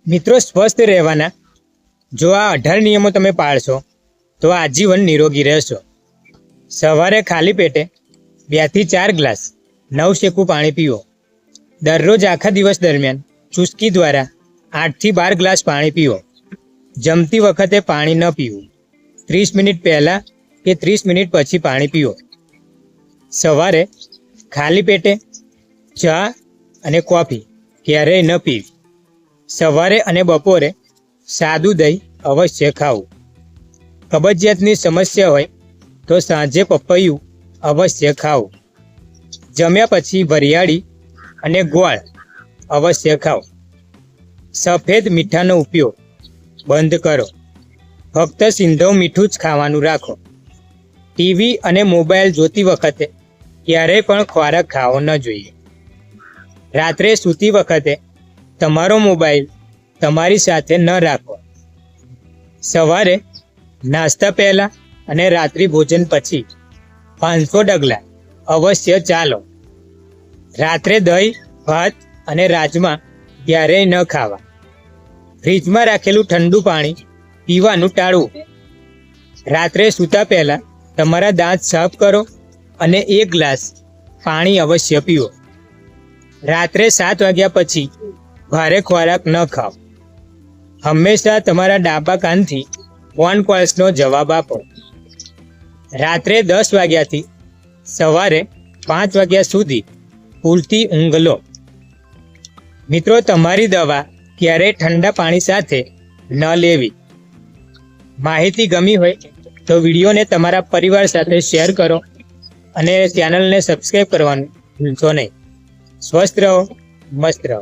મિત્રો, સ્વસ્થ રહેવાના જો આ 18 નિયમો તમે પાળશો તો આજીવન નિરોગી રહેશો। સવારે ખાલી પેટે 2 થી 4 ગ્લાસ નવશેકું પાણી પીવો। દરરોજ આખા દિવસ દરમિયાન ચુસ્કી દ્વારા 8 થી 12 ગ્લાસ પાણી પીવો। જમતી વખતે પાણી ન પીવું। 30 મિનિટ પહેલાં કે 30 મિનિટ પછી પાણી પીવો। સવારે ખાલી પેટે ચા અને કોફી ક્યારેય ન પીવી। સવારે અને બપોરે સાદું દહીં અવશ્ય ખાવું। કબજિયાતની સમસ્યા હોય તો સાંજે પપૈયું અવશ્ય ખાવું। જમ્યા પછી વરિયાળી અને ગોળ અવશ્ય ખાઓ। સફેદ મીઠાનો ઉપયોગ બંધ કરો। ફક્ત સિંધવ મીઠું જ ખાવાનું રાખો। ટીવી અને મોબાઈલ જોતી વખતે ક્યારેય પણ ખોરાક ખાવો ન જોઈએ। રાત્રે સૂતી વખતે તમારો મોબાઈલ તમારી સાથે ન રાખો। સવારે નાસ્તા પહેલાં અને રાત્રિ ભોજન પછી 500 ડગલા અવશ્ય ચાલો। રાત્રે દહીં, ભાત અને રાજમા ક્યારેય ન ખાવા। ફ્રીજમાં રાખેલું ઠંડુ પાણી પીવાનું ટાળવું। રાત્રે સૂતા પહેલાં તમારા દાંત સાફ કરો અને 1 ગ્લાસ પાણી અવશ્ય પીવો। રાત્રે 7 વાગ્યા પછી ભારે ખોરાક ન ખાઓ। હંમેશા તમારા ડાબા કાનથી ફોન કોલ્સનો જવાબ આપો। રાત્રે 10 વાગ્યાથી સવારે 5 વાગ્યા સુધી પૂરતી ઊંઘ લો। મિત્રો, તમારી દવા ક્યારેય ઠંડા પાણી સાથે ન લેવી। માહિતી ગમી હોય તો વિડીયોને તમારા પરિવાર સાથે શેર કરો અને ચેનલને સબસ્ક્રાઈબ કરવાનું ભૂલશો નહીં। સ્વસ્થ રહો, મસ્ત રહો।